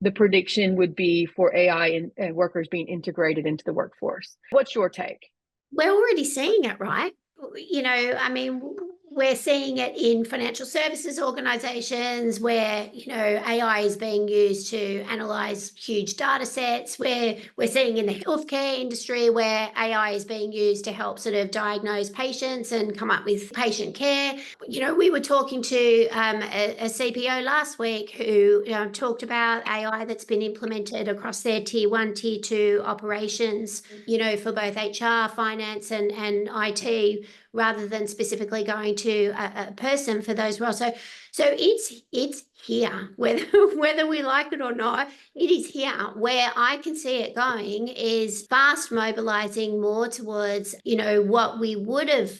A: the prediction would be for AI and workers being integrated into the workforce? What's your take?
B: We're already seeing it, right? You know, I mean, we're seeing it in financial services organizations where, you know, AI is being used to analyze huge data sets. We're seeing in the healthcare industry where AI is being used to help sort of diagnose patients and come up with patient care. You know, we were talking to a CPO last week who talked about AI that's been implemented across their tier 1, tier 2 operations, you know, for both HR, finance and IT, rather than specifically going to a person for those roles. So it's here, whether we like it or not, it is here. Where I can see it going is fast mobilizing more towards, you know, what we would have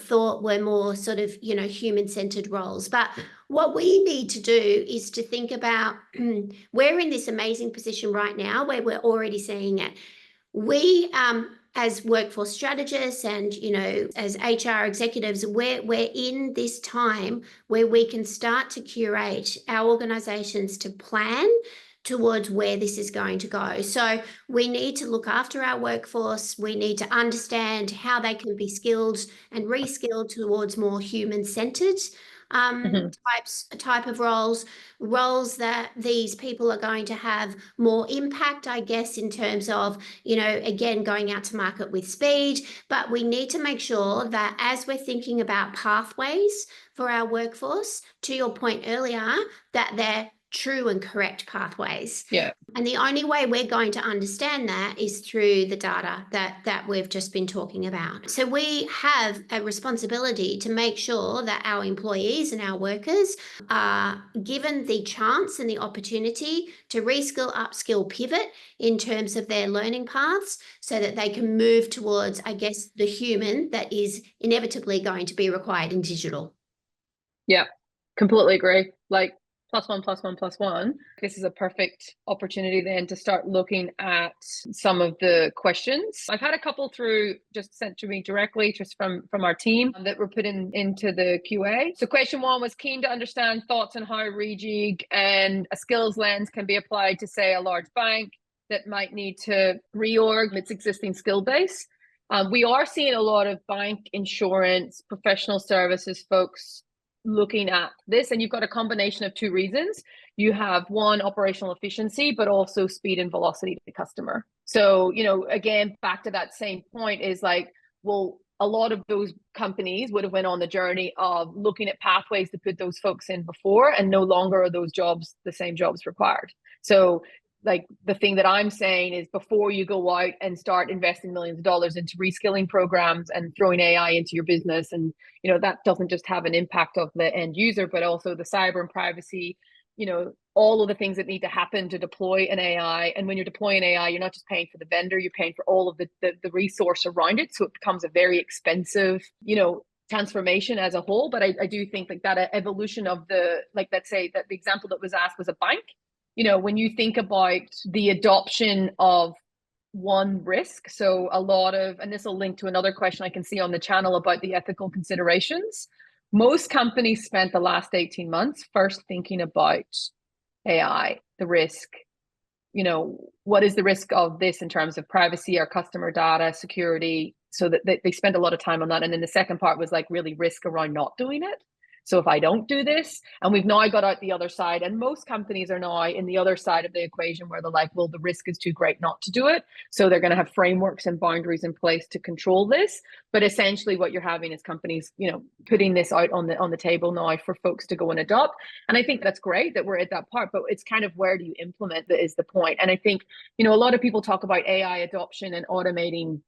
B: thought were more sort of, you know, human-centered roles. But what we need to do is to think about, we're in this amazing position right now where we're already seeing it. We, as workforce strategists and, you know, as HR executives, we're in this time where we can start to curate our organizations to plan towards where this is going to go. So we need to look after our workforce. We need to understand how they can be skilled and reskilled towards more human-centered type of roles that these people are going to have more impact, I guess, in terms of, you know, again, going out to market with speed. But we need to make sure that as we're thinking about pathways for our workforce, to your point earlier, that they're true and correct pathways.
A: Yeah.
B: And the only way we're going to understand that is through the data that we've just been talking about. So we have a responsibility to make sure that our employees and our workers are given the chance and the opportunity to reskill, upskill, pivot in terms of their learning paths so that they can move towards, I guess, the human that is inevitably going to be required in digital.
A: Yeah, completely agree. Like, +1, +1, +1. This is a perfect opportunity then to start looking at some of the questions. I've had a couple through just sent to me directly just from our team that were put into the QA. So question one was keen to understand thoughts on how Reejig and a skills lens can be applied to, say, a large bank that might need to reorg its existing skill base. We are seeing a lot of bank, insurance, professional services folks looking at this, and you've got a combination of two reasons. You have one, operational efficiency, but also speed and velocity to the customer. So, you know, again, back to that same point is like, well, a lot of those companies would have went on the journey of looking at pathways to put those folks in before, and no longer are those jobs the same jobs required. So like the thing that I'm saying is before you go out and start investing millions of dollars into reskilling programs and throwing AI into your business, and you know that doesn't just have an impact of the end user, but also the cyber and privacy, you know, all of the things that need to happen to deploy an AI. And when you're deploying AI, you're not just paying for the vendor, you're paying for all of the resource around it. So it becomes a very expensive, you know, transformation as a whole. But I do think like that evolution of the, like, let's say that the example that was asked was a bank. You know, when you think about the adoption of one risk, so a lot of, and this will link to another question I can see on the channel about the ethical considerations. Most companies spent the last 18 months first thinking about AI, the risk, you know, what is the risk of this in terms of privacy, our customer data, security, So that they spent a lot of time on that. And then the second part was like really risk around not doing it. So if I don't do this, and we've now got out the other side, and most companies are now in the other side of the equation where they're like, well, the risk is too great not to do it. So they're going to have frameworks and boundaries in place to control this. But essentially what you're having is companies, putting this out on the table now for folks to go and adopt. And I think that's great that we're at that part, but it's kind of where do you implement that is the point. And I think, a lot of people talk about AI adoption and automating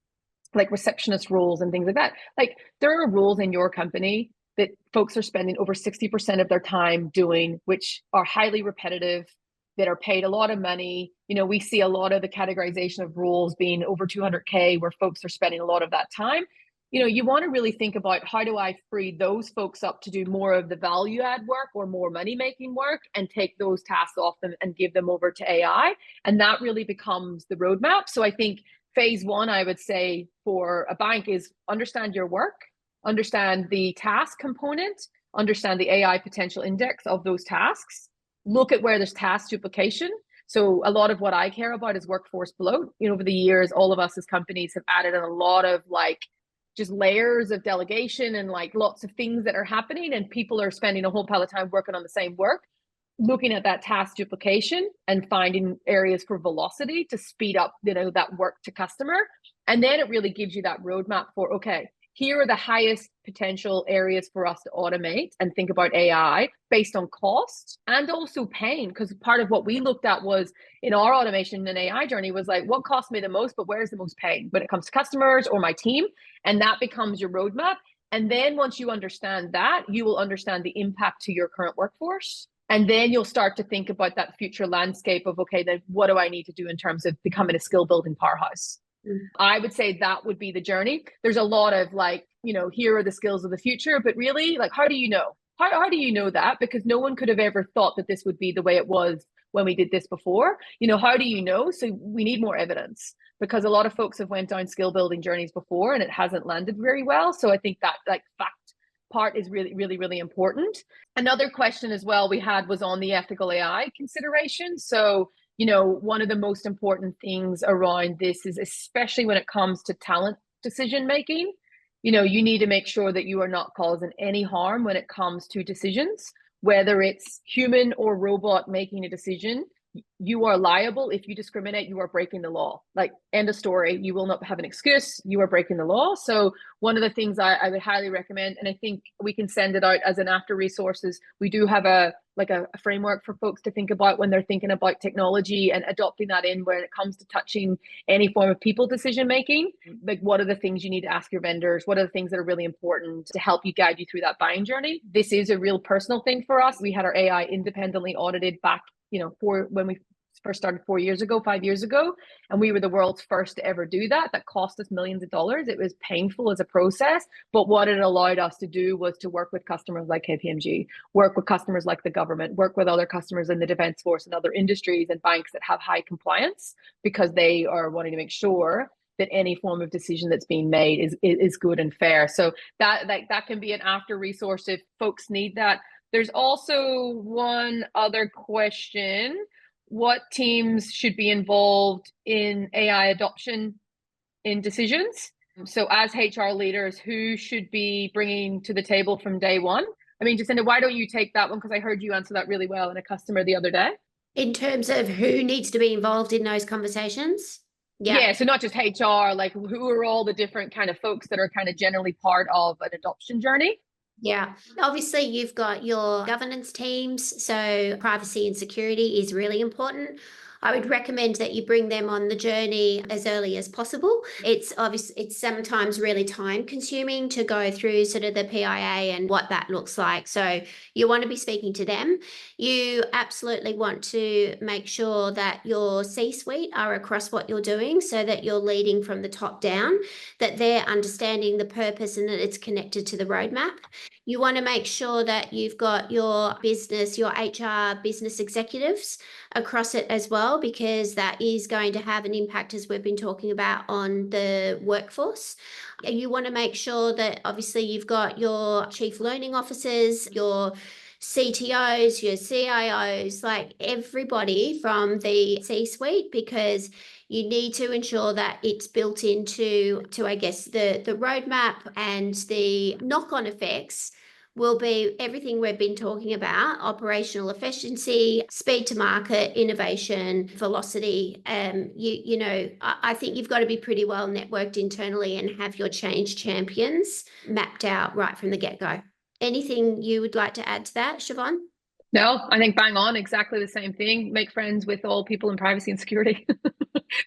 A: like receptionist roles and things like that. Like there are roles in your company that folks are spending over 60% of their time doing, which are highly repetitive, that are paid a lot of money. We see a lot of the categorization of roles being over 200K where folks are spending a lot of that time. You want to really think about how do I free those folks up to do more of the value add work or more money making work and take those tasks off them and give them over to AI. And that really becomes the roadmap. So I think phase one, I would say for a bank is understand your work, understand the task component, understand the AI potential index of those tasks, look at where there's task duplication. So a lot of what I care about is workforce bloat. Over the years, all of us as companies have added in a lot of like just layers of delegation and like lots of things that are happening, and people are spending a whole pile of time working on the same work. Looking at that task duplication and finding areas for velocity to speed up, that work to customer. And then it really gives you that roadmap for, okay, here are the highest potential areas for us to automate and think about AI based on cost and also pain. Because part of what we looked at was in our automation and AI journey was like, what cost me the most, but where's the most pain when it comes to customers or my team? And that becomes your roadmap. And then once you understand that, you will understand the impact to your current workforce. And then you'll start to think about that future landscape of, okay, then what do I need to do in terms of becoming a skill building powerhouse? I would say that would be the journey. There's a lot of like, here are the skills of the future, but really like, how do you know? How do you know that? Because no one could have ever thought that this would be the way it was when we did this before. How do you know? So we need more evidence, because a lot of folks have went down skill building journeys before and it hasn't landed very well. So I think that like fact part is really, really, really important. Another question as well we had was on the ethical AI consideration. So one of the most important things around this is, especially when it comes to talent decision making, you need to make sure that you are not causing any harm when it comes to decisions, whether it's human or robot making a decision. You are liable. If you discriminate, you are breaking the law. Like, end of story. You will not have an excuse. You are breaking the law. So one of the things I would highly recommend, and I think we can send it out as an after resources. We do have a framework for folks to think about when they're thinking about technology and adopting that in when it comes to touching any form of people decision making. Like, what are the things you need to ask your vendors? What are the things that are really important to help you guide you through that buying journey? This is a real personal thing for us. We had our AI independently audited back for when we first started 5 years ago, and we were the world's first to ever do that. That cost us millions of dollars. It was painful as a process, but what it allowed us to do was to work with customers like KPMG, work with customers like the government, work with other customers in the defense force and other industries and banks that have high compliance, because they are wanting to make sure that any form of decision that's being made is good and fair. So that can be an after resource if folks need that. There's also one other question. What teams should be involved in AI adoption in decisions? So as HR leaders, who should be bringing to the table from day one? I mean, Jacinta, why don't you take that one? Because I heard you answer that really well in a customer the other day.
B: In terms of who needs to be involved in those conversations?
A: Yeah, so not just HR, like who are all the different kind of folks that are kind of generally part of an adoption journey?
B: Yeah, obviously you've got your governance teams, so privacy and security is really important. I would recommend that you bring them on the journey as early as possible. It's sometimes really time consuming to go through sort of the PIA and what that looks like. So you want to be speaking to them. You absolutely want to make sure that your C-suite are across what you're doing, so that you're leading from the top down, that they're understanding the purpose and that it's connected to the roadmap. You want to make sure that you've got your business, your HR business executives across it as well, because that is going to have an impact, as we've been talking about, on the workforce. You want to make sure that obviously you've got your chief learning officers, your CTOs, your CIOs, like everybody from the C-suite, because you need to ensure that it's built into I guess the roadmap, and the knock-on effects will be everything we've been talking about: operational efficiency, speed to market, innovation, velocity. I think you've got to be pretty well networked internally and have your change champions mapped out right from the get-go. Anything you would like to add to that, Siobhan?
A: No, I think bang on, exactly the same thing. Make friends with all people in privacy and security.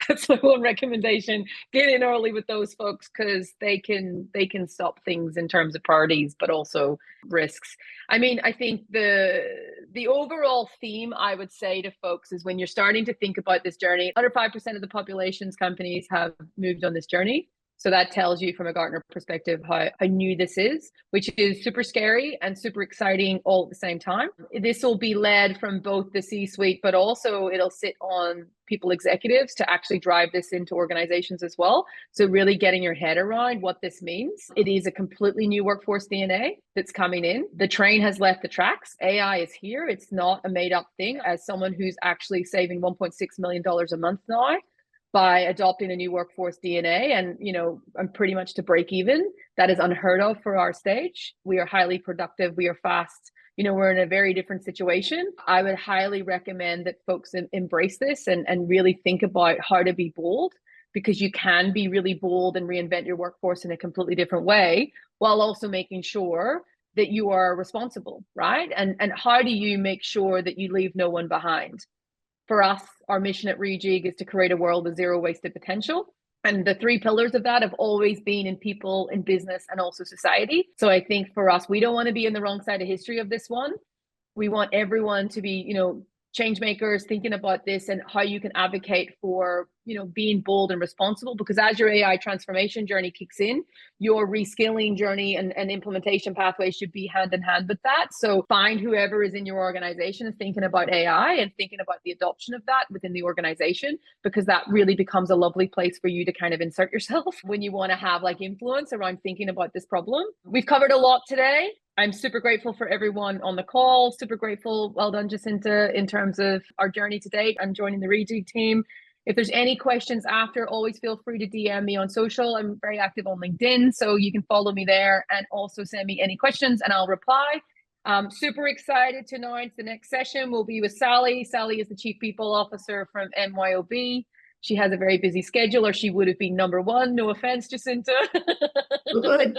A: That's my one recommendation. Get in early with those folks, because they can stop things in terms of priorities, but also risks. I mean, I think the overall theme I would say to folks is, when you're starting to think about this journey, under 5% of the population's companies have moved on this journey. So that tells you from a Gartner perspective how new this is, which is super scary and super exciting all at the same time. This will be led from both the C-suite, but also it'll sit on people executives to actually drive this into organizations as well. So really getting your head around what this means. It is a completely new workforce DNA that's coming in. The train has left the tracks. AI is here. It's not a made up thing. As someone who's actually saving $1.6 million a month now, by adopting a new workforce DNA, and I'm pretty much to break even. That is unheard of for our stage. We are highly productive. We are fast. We're in a very different situation. I would highly recommend that folks embrace this and really think about how to be bold, because you can be really bold and reinvent your workforce in a completely different way, while also making sure that you are responsible, right? And how do you make sure that you leave no one behind? For us, our mission at Reejig is to create a world with zero wasted potential. And the three pillars of that have always been in people, in business, and also society. So I think for us, we don't want to be in the wrong side of history of this one. We want everyone to be, change makers, thinking about this and how you can advocate for, being bold and responsible, because as your AI transformation journey kicks in, your reskilling journey and implementation pathway should be hand in hand with that. So find whoever is in your organization is thinking about AI and thinking about the adoption of that within the organization, because that really becomes a lovely place for you to kind of insert yourself when you want to have like influence around thinking about this problem. We've covered a lot today. I'm super grateful for everyone on the call. Super grateful. Well done, Jacinta, in terms of our journey to date and joining the Reejig team. If there's any questions after, always feel free to DM me on social. I'm very active on LinkedIn, so you can follow me there and also send me any questions and I'll reply. Super excited to announce the next session will be with Sally. Sally is the Chief People Officer from MYOB. She has a very busy schedule, or she would have been number one. No offense, Jacinta.
B: Good.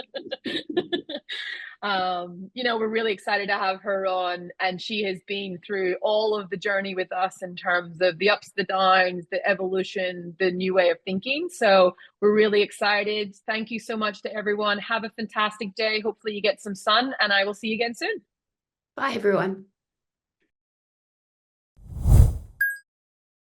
A: We're really excited to have her on, and she has been through all of the journey with us in terms of the ups, the downs, the evolution, the new way of thinking. So we're really excited. Thank you so much to everyone. Have a fantastic day. Hopefully you get some sun, and I will see you again soon.
B: Bye, everyone.